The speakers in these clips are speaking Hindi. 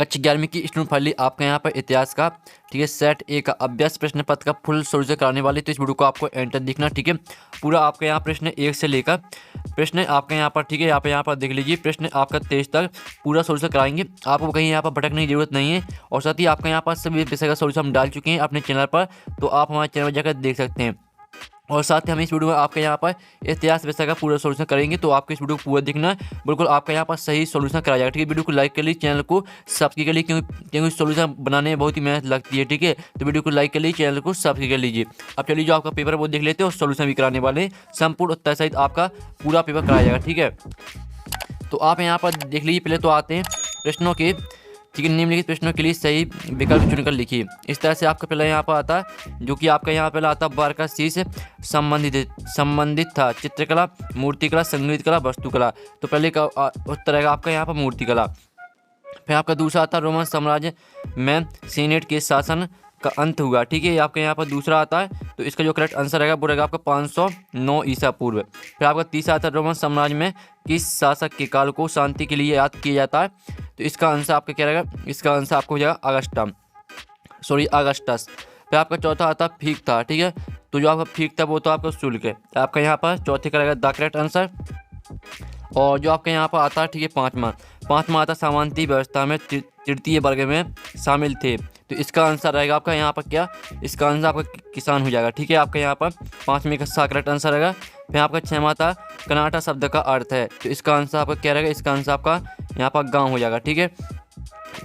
कक्षा 11वीं की स्टूडेंट आपका यहाँ पर इतिहास का, ठीक है, सेट ए का अभ्यास प्रश्न पत्र का फुल सोल्यूशन कराने वाले। तो इस वीडियो को आपको एंटर दिखना, ठीक है। पूरा आपका यहाँ प्रश्न 1 से लेकर प्रश्न आपका यहाँ पर, ठीक है, यहाँ पर देख लीजिए, प्रश्न आपका 23 तक पूरा सोल्यूशन कराएंगे। आपको कहीं यहाँ पर भटकने की जरूरत नहीं है। और साथ ही आपका यहाँ पर सभी विषय का सोल्यूशन हम डाल चुके हैं अपने चैनल पर, तो आप हमारे चैनल पर जाकर देख सकते हैं। और साथ ही हम इस वीडियो में आपके यहाँ पर इतिहास विषय का पूरा सोल्यूशन करेंगे, तो आपको इस वीडियो को पूरा देखना, बिल्कुल आपका यहाँ पर सही सोल्यूशन कराया जाएगा, ठीक है। वीडियो को लाइक कर लीजिए, चैनल को सब्सक्राइब कर लीजिए, क्योंकि सोल्यूशन बनाने में बहुत ही मेहनत लगती है, ठीक है। तो वीडियो को लाइक कर लीजिए, चैनल को सब्सक्राइब कर लीजिए। अब चलिए जो आपका पेपर वो देख लेते हैं और सोल्यूशन भी कराने वाले, संपूर्ण उत्तर सहित आपका पूरा पेपर कराया जाएगा, ठीक है। तो आप यहाँ पर देख लीजिए, पहले तो आते हैं प्रश्नों के, ठीक है। निम्नलिखित प्रश्नों के लिए सही विकल्प चुनकर लिखिए। इस तरह से आपका पहला यहाँ पर आता है, जो कि आपका यहाँ पहला आता है बार का सी से संबंधित था चित्रकला, मूर्तिकला, संगीत कला, वास्तुकला। तो पहले का उत्तर रहेगा आपका यहाँ पर मूर्तिकला। फिर आपका दूसरा आता है रोमन साम्राज्य में सीनेट के शासन का अंत हुआ, ठीक है। आपका यहाँ पर दूसरा आता है, तो इसका जो करेक्ट आंसर रहेगा वो रहेगा आपका 509 ईसा पूर्व। फिर आपका तीसरा आता है रोमन साम्राज्य में किस शासक के काल को शांति के लिए याद किया जाता है, तो इसका आंसर आपका क्या रहेगा, इसका आंसर आपको हो जाएगा अगस्टस। फिर आपका चौथा आता है फीक था, ठीक है। तो जो आपका फीक था वो तो आपका शुल्क है, आपका यहाँ पर चौथे का रहेगा द करेक्ट आंसर। और जो आपके यहाँ पर आता है, ठीक है, पाँचवा आता सामंती व्यवस्था में तृतीय वर्ग में शामिल थे, तो इसका आंसर रहेगा आपका यहाँ पर क्या, इसका आंसर आपका किसान हो जाएगा, ठीक है। आपका यहाँ पर पाँचवें का करेक्ट आंसर रहेगा। फिर आपका छठवां था कनाटा शब्द का अर्थ है, तो इसका आंसर आपका क्या रहेगा, इसका आंसर आपका यहाँ पर गाँव हो जाएगा, ठीक है।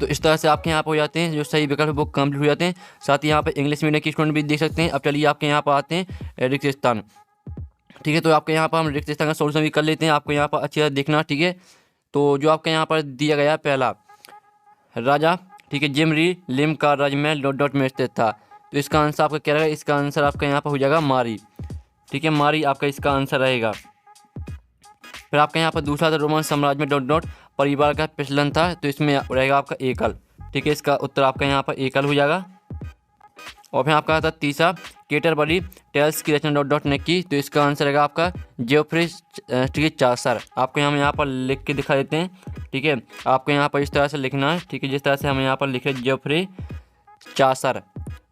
तो इस तरह से आपके यहाँ पर हो जाते हैं जो सही विकल्प वो कंप्लीट हो जाते हैं। साथ ही यहाँ पर इंग्लिश मीडियम के स्टूडेंट भी देख सकते हैं। अब चलिए आपके यहाँ पर आते हैं रिक्त स्थान, ठीक है। तो आपके यहाँ पर हम रिक्त स्थान का सोल्यूशन भी कर लेते हैं, आपको यहाँ पर अच्छी तरह देखना, ठीक है। तो जो आपके यहाँ पर दिया गया पहला राजा, ठीक है, जिमरी लिम का राज्य में डॉट में स्थित था, तो इसका आंसर आपका क्या रहेगा, इसका आंसर आपका यहाँ पर हो जाएगा मारी, ठीक है, मारी आपका इसका आंसर रहेगा। फिर आपका यहाँ पर दूसरा था रोमन साम्राज्य में डॉट परिवार का प्रचलन था, तो इसमें रहेगा आपका एकल, ठीक है, इसका उत्तर आपका यहाँ पर एकल हो जाएगा। और फिर आपका आता तीसरा केटरबरी टेल्स की रचना डॉट ने की, तो इसका आंसर रहेगा आपका जियोफ्री, ठीक है, चासर। आपको हम यहाँ पर लिख के दिखा देते हैं, ठीक है। आपको यहाँ पर इस तरह से लिखना है, ठीक है, जिस तरह से हम यहाँ पर लिखे जियोफ्री चासर,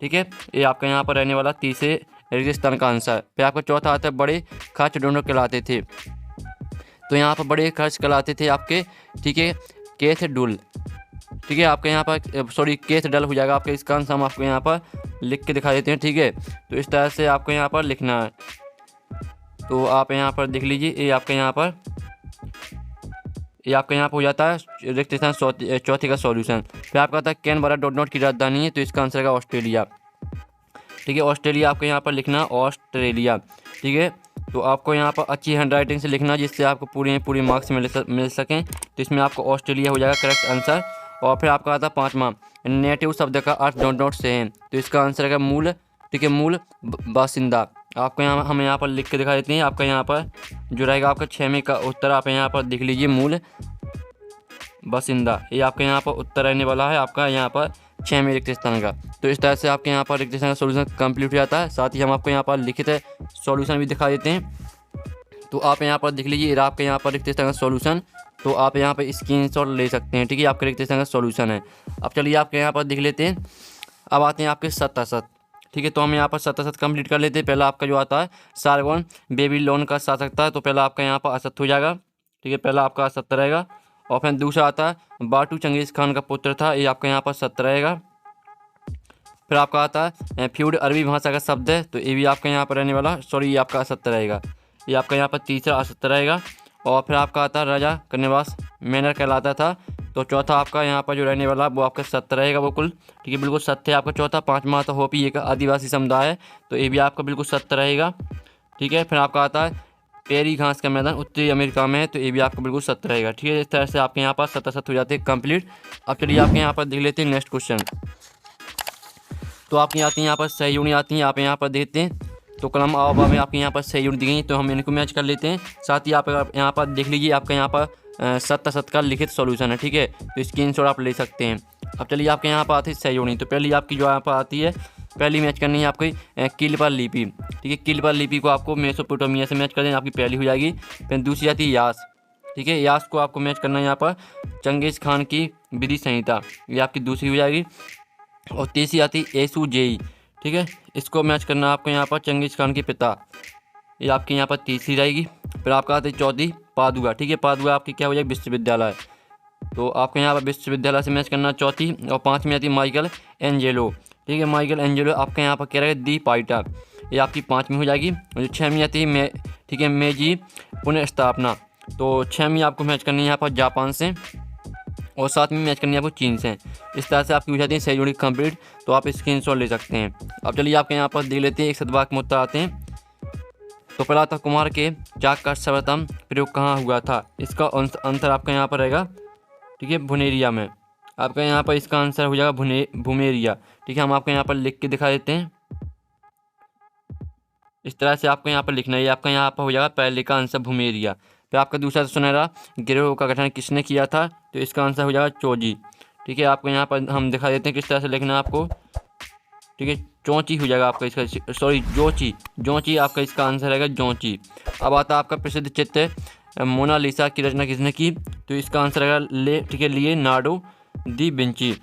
ठीक है। ये आपका यहाँ पर रहने वाला तीसरे रेगिस्तान का आंसर। फिर आपका चौथा आता है बड़े खर्च डोनर कहलाते थे, तो यहाँ पर बड़े खर्च कहलाते थे आपके, ठीक है, केथ डुल, ठीक है। आपके यहाँ पर केथ डल हो जाएगा आपका, इसका आंसर हम आपको यहाँ पर लिख के दिखा देते हैं, ठीक है। तो इस तरह से आपको यहाँ पर लिखना है, तो आप यहाँ पर देख लीजिए, ये आपके यहाँ पर हो जाता है रिक्त स्थान चौथे का सॉल्यूशन। फिर आपका आता है कैनबरा डॉट की राजधानी है, तो इसका आंसर है ऑस्ट्रेलिया, ठीक है, ऑस्ट्रेलिया आपको यहाँ पर लिखना ऑस्ट्रेलिया, ठीक है। तो आपको यहाँ पर अच्छी हैंड राइटिंग से लिखना, जिससे आपको पूरे मार्क्स मिल सकें, तो इसमें आपको ऑस्ट्रेलिया हो जाएगा करेक्ट आंसर। और फिर आपका आता है पाँचवा नेटिव शब्द का अर्थ डॉट से है, तो इसका आंसर है मूल, ठीक है, मूल बासिंदा। आपको यहाँ हम यहाँ पर लिख के दिखा देते हैं, आपका यहाँ पर जो रहेगा आपका छठवें का उत्तर आप यहाँ पर देख लीजिए, मूल बासिंदा, ये आपके यहाँ पर उत्तर रहने वाला है आपका यहाँ पर छठवें रिक्त स्थान का। तो इस तरह से आपके यहाँ पर रिक्त स्थान का सोल्यूशन कंप्लीट हो जाता है। साथ ही हम आपको यहाँ पर लिखित सोल्यूशन भी दिखा देते हैं, तो आप यहाँ पर देख लीजिए, आपके यहाँ पर रिक्त स्थान का सोल्यूशन, तो आप यहाँ पर स्क्रीनशॉट ले सकते हैं, ठीक है, आपके रिक्त स्थान का सोल्यूशन है। अब चलिए आपके यहाँ पर देख लेते हैं। अब आते हैं आपके शतशत, ठीक है। तो हम यहाँ पर शतशत कंप्लीट कर लेते हैं। पहला आपका जो आता है सारगोन बेबीलोन का शासक था, तो पहला आपका यहाँ पर असत्य हो जाएगा, ठीक है, पहला आपका असत्य रहेगा। और फिर दूसरा आता है बाटू चंगेज खान का पुत्र था, ये आपका यहाँ पर सत्य रहेगा। फिर आपका आता है फ्यूड अरबी भाषा का शब्द है, तो ये भी आपका यहाँ पर रहने वाला, ये आपका असत्य रहेगा, ये आपका यहाँ पर तीसरा असत्य रहेगा। और फिर आपका आता है राजा कन्यावास मैनर कहलाता था, तो चौथा आपका यहाँ पर जो रहने वाला वो आपका सत्य रहेगा बिल्कुल, ठीक है, बिल्कुल सत्य है आपका चौथा। पाँचवा आता होपी एक आदिवासी समुदाय है, तो ये भी आपका बिल्कुल सत्य रहेगा, ठीक है। फिर आपका आता है पेरी घास का मैदान उत्तरी अमेरिका में है, तो ये भी आपका बिल्कुल सत्य रहेगा, ठीक है। इस तरह से आपके यहाँ पर शतशत हो जाते हैं कंप्लीट। अब चलिए आपके यहाँ पर देख लेते हैं नेक्स्ट क्वेश्चन। तो आपकी आती है यहाँ पर सही यूनिट आती है, आप यहाँ पर देखते हैं, तो कलम आवा में आपके यहाँ पर सही यूनिट दी गई, तो हम इनको मैच कर लेते हैं। साथ ही आप यहाँ पर देख लीजिए, आपका यहाँ पर शतशत का लिखित सॉल्यूशन है, ठीक है, तो स्क्रीनशॉट आप ले सकते हैं। अब चलिए आपके यहाँ पर आती है सही यूनिट, तो पहली आपकी जो यहाँ पर आती है, पहली मैच करनी है आपकी किलपर लिपि, ठीक है, किलपर लिपि को आपको मेसोपोटामिया से मैच कर दें, आपकी पहली हो जाएगी। फिर दूसरी आती है यास, ठीक है। यास को आपको मैच करना है यहाँ पर चंगेज़ खान की विधि संहिता, ये आपकी दूसरी हो जाएगी। और तीसरी आती एसुजेई, ठीक है, इसको मैच करना है आपको यहाँ पर चंगेज़ खान के पिता, ये आपकी यहाँ पर तीसरी रहेगी। फिर आपका आती है चौथी पादुका, ठीक है, पादुका आपकी क्या हो जाएगी विश्वविद्यालय, तो आपको यहाँ पर विश्वविद्यालय से मैच करना चौथी। और पाँचवीं आती है माइकल एंजेलो, ठीक है, माइकल एंजेलो आपका यहाँ पर क्या रहेगा दी पाइटा, ये आपकी पाँचवीं हो जाएगी। और जो छवीं आती है ठीक है मेजी पुनः स्थापना, तो छवीं आपको मैच करनी है यहाँ पर जापान से, और सातवीं मैच करनी है आपको चीन से। इस तरह से आपकी हो जाती है सही जोड़ी कंप्लीट, तो आप स्क्रीनशॉट ले सकते हैं। अब चलिए आपके यहाँ पर देख लेते हैं एक सदवाक में उत्तर आते हैं। तो पहला था कुमार के चाक का सर्वप्रथम प्रयोग कहाँ हुआ था, इसका आंसर आपका यहाँ पर रहेगा, ठीक है, भुनेरिया में। आपका यहाँ पर इसका आंसर हो जाएगा भूमेरिया, ठीक है, हम आपको यहाँ पर लिख के दिखा देते हैं। इस तरह से आपको यहाँ पर लिखना है, आपका यहाँ पर हो जाएगा पहले का आंसर भूमेरिया। फिर आपका दूसरा सुनहरा गिरोह का गठन किसने किया था, तो इसका आंसर हो जाएगा चोजी, ठीक है, आपको यहाँ पर हम दिखा देते हैं किस तरह से लिखना है आपको, ठीक है, चौंची हो जाएगा आपका इसका, सॉरी जोची आपका इसका आंसर रहेगा जोची। अब आता है आपका प्रसिद्ध चित्र मोनालिसा की रचना किसने की, तो इसका आंसर रहेगा ठीक है लियोनार्डो दी विंची।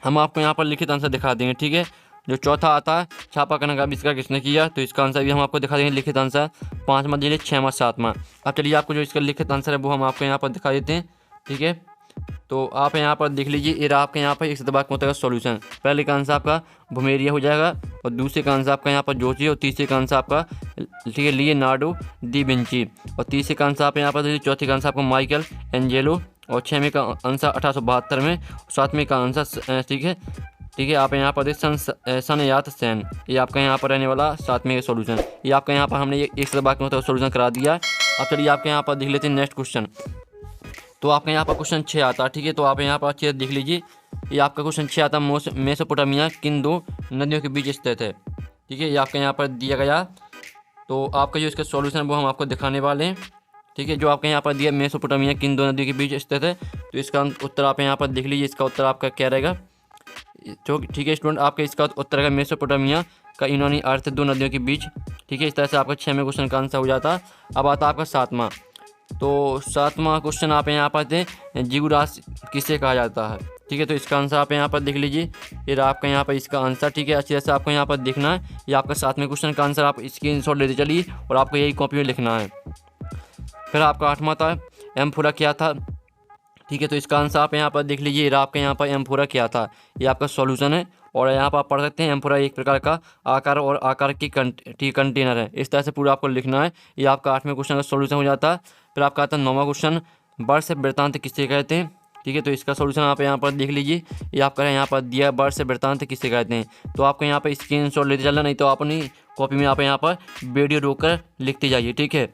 हम आपको यहाँ पर लिखित आंसर दिखा देंगे, ठीक है। जो चौथा आता है छापाखाना का आविष्कार किसने किया, तो इसका आंसर भी हम आपको दिखा देंगे लिखित आंसर, पाँचवा जिले छठवां सातवां। अब चलिए आपको जो इसका लिखित आंसर है वो हम आपको यहाँ पर दिखा देते हैं, ठीक है। तो आप यहाँ पर देख लीजिए, ये आपके यहाँ पर एक सदवाक का सॉल्यूशन, पहले का आंसर आपका भूमेरिया हो जाएगा, और दूसरे का आंसर आपका यहाँ पर जोची, और तीसरे का आंसर आपका ठीक है लियोनार्डो दी विंची, और तीसरे का आंसर आप यहाँ पर देखिए, चौथे का आंसर आपको माइकल एंजेलो, और छवें का आंसर 1872 में, सातवें का आंसर ठीक है आप यहाँ पर देखिए सनयात सेन, ये आपका यहाँ पर रहने वाला सातवें का सॉल्यूशन। ये आपका यहाँ पर हमने एक सदवाक में सॉल्यूशन करा दिया है। अब चलिए आपके यहाँ पर देख लेते हैं नेक्स्ट क्वेश्चन। तो आपका यहाँ पर क्वेश्चन 6 आता है, ठीक है, तो आप यहाँ पर अच्छे से देख लीजिए, ये आपका क्वेश्चन 6 आता है मेसोपोटामिया किन दो नदियों के बीच स्थित है, ठीक है, ये आपका यहाँ पर दिया गया। तो आपका जो इसका सॉल्यूशन वो हम आपको दिखाने वाले हैं, ठीक है। जो आपके यहाँ पर दिया मेसोपोटामिया किन दो नदियों के बीच स्थित है, तो इसका उत्तर आप यहाँ पर देख लीजिए, इसका उत्तर आपका क्या रहेगा, जो ठीक है स्टूडेंट, आपका इसका उत्तर है मेसोपोटामिया का यूनानी अर्थ दो नदियों के बीच, ठीक है। इस तरह से आपका 6वें क्वेश्चन का आंसर हो जाता है। अब आता है आपका 7वां। तो 7वां क्वेश्चन आप यहाँ पर थे जिगुरास किसे कहा जाता है, ठीक है, तो इसका आंसर आप यहाँ पर देख लीजिए, ये आपका यहाँ पर इसका आंसर, ठीक है, अच्छी तरह से आपको यहाँ पर देखना है। ये आपका 7वें क्वेश्चन का आंसर, आप स्क्रीनशॉट लेते चलिए और आपको यही कॉपी में लिखना है। फिर आपका 8वां था एम्फोरा क्या था, ठीक है, तो इसका आंसर आप यहाँ पर देख लीजिए, आपका यहाँ पर एम्फोरा क्या था, ये आपका सॉल्यूशन है। और यहाँ पर आप पढ़ सकते हैं एम्फोरा एक प्रकार का आकार और आकार की कंटेनर है, इस तरह से पूरा आपको लिखना है। ये आपका 8वें क्वेश्चन का सॉल्यूशन हो जाता है। फिर आपका आता है 9वां क्वेश्चन, वर्ष वृत्तांत किसे कहते हैं, ठीक है, तो इसका सॉल्यूशन आप यहाँ पर देख लीजिए, ये आपका यहाँ पर दिया वर्ष वृत्तांत किसे कहते हैं। तो आपको यहाँ पर स्क्रीनशॉट लेते चलना, नहीं तो आप अपनी कॉपी में आप यहाँ पर वीडियो रोककर लिखते जाइए, ठीक है।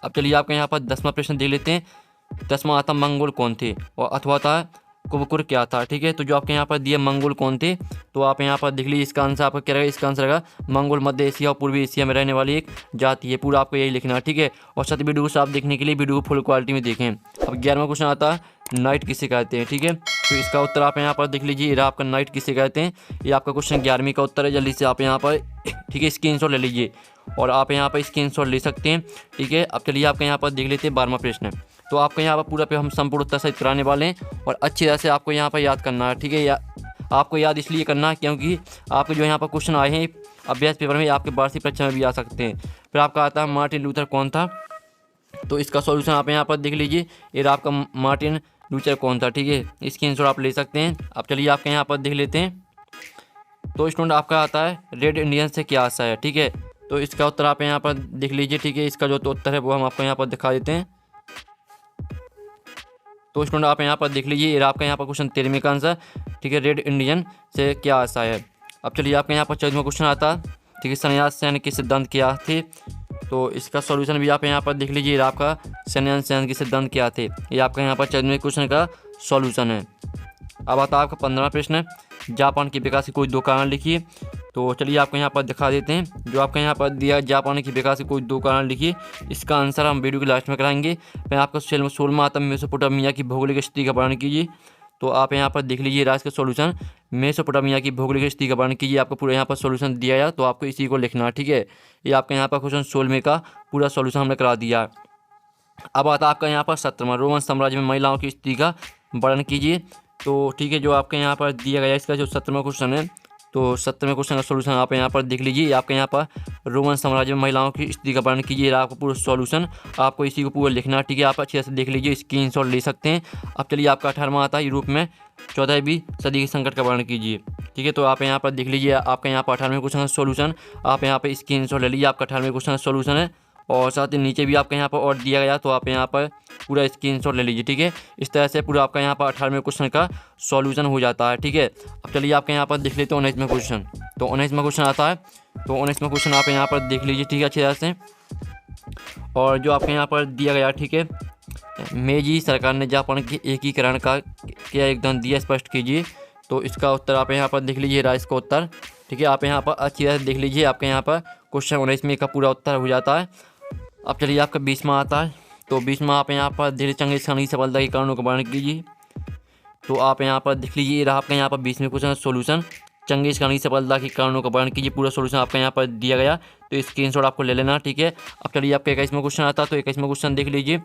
अब चलिए आपके यहाँ पर 10वां प्रश्न देख लेते हैं। 10वां आता मंगोल कौन थे, और अथवा था कुबकुर क्या था, ठीक है। तो जो आपके यहाँ पर दिए मंगोल कौन थे, तो आप यहाँ पर देख लीजिए, इसका आंसर आपका क्या रहेगा, इसका आंसर रहेगा मंगोल मध्य एशिया और पूर्वी एशिया में रहने वाली एक जाति है, पूरा आपको यही लिखना है, ठीक है। और सभी वीडियो को आप देखने के लिए वीडियो को फुल क्वालिटी में देखें। अब 11वां क्वेश्चन आता है नाइट किसे कहते हैं, ठीक है, तो इसका उत्तर आप यहाँ पर देख लीजिए, ये आपका नाइट किसे कहते हैं, ये आपका क्वेश्चन 11वीं का उत्तर है। जल्दी से आप यहाँ पर ठीक है स्क्रीनशॉट ले लीजिए, और आप यहाँ पर स्क्रीनशॉट ले सकते हैं, ठीक है। अब चलिए आपके यहाँ पर देख लेते हैं 12वां प्रश्न। तो आपको यहाँ पर पूरा पे हम संपूर्ण उत्तर सहित कराने वाले हैं, और अच्छी तरह से आपको यहाँ पर याद करना है, ठीक है। आपको याद इसलिए करना है क्योंकि आपके जो यहाँ पर क्वेश्चन आए हैं अभ्यास पेपर में, आपके वार्षिक परीक्षा में भी आ सकते हैं। फिर आपका आता है मार्टिन लूथर कौन था, तो इसका सॉल्यूशन आप यहाँ पर देख लीजिए, ये आपका मार्टिन लूथर कौन था, ठीक है, स्क्रीनशॉट आप ले सकते हैं। अब चलिए आपके यहाँ पर देख लेते हैं। तो स्टूडेंट आपका आता है रेड इंडियन से क्या आशा है, ठीक है, तो इसका उत्तर आप यहाँ पर देख लीजिए, ठीक है। इसका जो तो उत्तर है वो हम आपको यहाँ पर दिखा देते हैं। तो स्टूडेंट आप यहाँ पर देख लीजिए, ये आपका यहाँ पर क्वेश्चन 13वें का आंसर, ठीक है, रेड इंडियन से क्या आशा है। अब चलिए आपके यहाँ पर 14वां क्वेश्चन आता है, ठीक है, सन्यास सेन के सिद्धांत क्या थे, तो इसका सॉल्यूशन भी आप यहाँ पर देख लीजिए, आपका सन्यास सेन के सिद्धांत क्या थे, ये आपका यहाँ पर 14वें क्वेश्चन का सॉल्यूशन है। अब आता है आपका 15वां प्रश्न, जापान के विकास के कोई दो कारण लिखिए। तो चलिए आपको यहाँ पर दिखा देते हैं, जो आपका यहाँ पर दिया जापान के विकास के कोई दो कारण लिखिए, इसका आंसर हम वीडियो के लास्ट में कराएंगे। फिर आपका 16वां आता है मेसोपोटामिया की भौगोलिक स्थिति का वर्णन कीजिए। तो आप यहाँ पर देख लीजिए राज का सॉल्यूशन, मेसोपोटामिया की भौगोलिक स्थिति का वर्णन कीजिए, आपको पूरा यहाँ पर सॉल्यूशन दिया है, तो आपको इसी को लिखना है, ठीक है। ये आपका यहाँ पर क्वेश्चन 16 का पूरा सॉल्यूशन हमने करा दिया है। अब आता है आपका यहाँ पर 17वां, रोमन साम्राज्य में महिलाओं की स्थिति का वर्णन कीजिए। तो ठीक है, जो आपके यहाँ पर दिया गया है इसका जो 17वां क्वेश्चन है, तो 17वें क्वेश्चन का सोल्यूशन आप यहाँ पर देख लीजिए। आपके यहाँ पर रोमन साम्राज्य में महिलाओं की स्थिति का वर्णन कीजिए, आपको पूरा सॉल्यूशन आपको इसी को पूरा लिखना है। ठीक है, आप अच्छे से देख लीजिए, स्क्रीनशॉट ले सकते हैं। अब चलिए आपका 18वां आता है, यूरोप में 14वीं सदी के संकट का वर्णन कीजिए। ठीक है, तो आप यहाँ पर देख लीजिए, आपका यहाँ पर 18वें क्वेश्चन का सोल्यूशन आप यहाँ पर स्क्रीनशॉट ले लीजिए। आपका 18वें क्वेश्चन का सोल्यूशन है, और साथ ही नीचे भी आपका यहाँ पर और दिया गया, तो आप यहाँ पर पूरा स्क्रीनशॉट ले लीजिए। ठीक है, इस तरह से पूरा आपका यहाँ पर 18वें क्वेश्चन का सॉल्यूशन हो जाता है। ठीक है, अब चलिए आपके यहाँ पर देख लेते हैं 19वां क्वेश्चन। तो 19वां क्वेश्चन आता है, तो 19वां क्वेश्चन आप यहाँ पर देख लीजिए। ठीक है, अच्छी तरह से, और जो आपके यहाँ पर दिया गया, ठीक है, मेजी सरकार ने जापान के एकीकरण का क्या योगदान दिया, स्पष्ट कीजिए। तो इसका उत्तर आप यहाँ पर देख लीजिए, राइस का उत्तर। ठीक है, आप यहाँ पर अच्छी तरह से देख लीजिए, आपके यहाँ पर क्वेश्चन 19 का पूरा उत्तर हो जाता है। अब चलिए आपका 20वां आता है, तो 20वां आप यहाँ पर धीरे चंगेज खान की सफलता के कारणों का वर्णन कीजिए। तो आप यहाँ पर देख लीजिए, रहा आपका यहाँ पर 20वें क्वेश्चन का सोल्यूशन, चंगेज खान की सफलता के कारणों का वर्णन कीजिए। पूरा सोल्यूशन आपका यहाँ पर दिया गया, तो स्क्रीनशॉट आपको ले लेना। ठीक है, अब चलिए आपका 21वां क्वेश्चन आता है, तो 21वां क्वेश्चन देख लीजिए।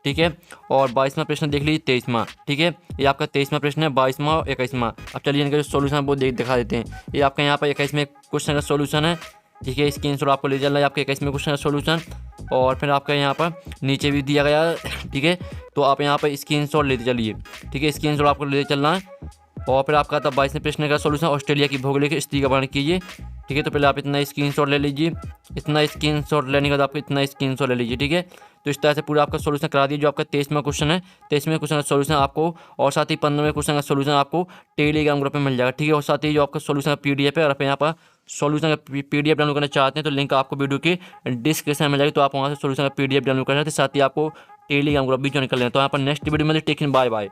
ठीक है, और 22वां प्रश्न देख लीजिए, 23वां। ठीक है, ये आपका 23वां प्रश्न है, 22वां और 21वां। अब चलिए इनका जो सोल्यूशन है वो दिखा देते हैं। ये आपका यहाँ पर 21वें क्वेश्चन का सोल्यूशन है। ठीक है, स्क्रीनशॉट आपको ले चलना है आपके 21वें क्वेश्चन का सोल्यूशन, और फिर आपका यहाँ पर नीचे भी दिया गया है। ठीक है, तो आप यहाँ पर स्क्रीनशॉट लेते चलिए। ठीक है, स्क्रीनशॉट आपको लेते चलना है, और फिर आपका आता 22वें प्रश्न का सोल्यूशन, ऑस्ट्रेलिया की भौगोलिक स्थिति का वर्णन कीजिए। ठीक है, तो पहले आप इतना स्क्रीनशॉट ले लीजिए, इतना स्क्रीनशॉट लेने के बाद आपको इतना स्क्रीनशॉट ले लीजिए। ठीक है, तो इस तरह से पूरा आपका सोल्यूशन करा दीजिए। जो आपका 23वां क्वेश्चन है, 23वें क्वेश्चन का सोल्यूशन आपको, और साथ ही 15वें क्वेश्चन का सोल्यूशन आपको टेलीग्राम ग्रुप में मिल जाएगा। ठीक है, और साथ ही जो आपका सोल्यूशन का PDF है, और आप यहाँ पर सोल्यूशन का PDF डाउनलोड करना चाहते हैं तो लिंक आपको वीडियो की डिस्क्रिप्शन में मिल जाएगी, तो आप वहाँ से सोल्यूशन का PDF डाउनलोड कर सकते हैं। साथ ही आपको टेलीग्राम ग्रुप भी ज्वाइन कर लें। तो यहाँ पर नेक्स्ट वीडियो में टेक इन, बाय बाय।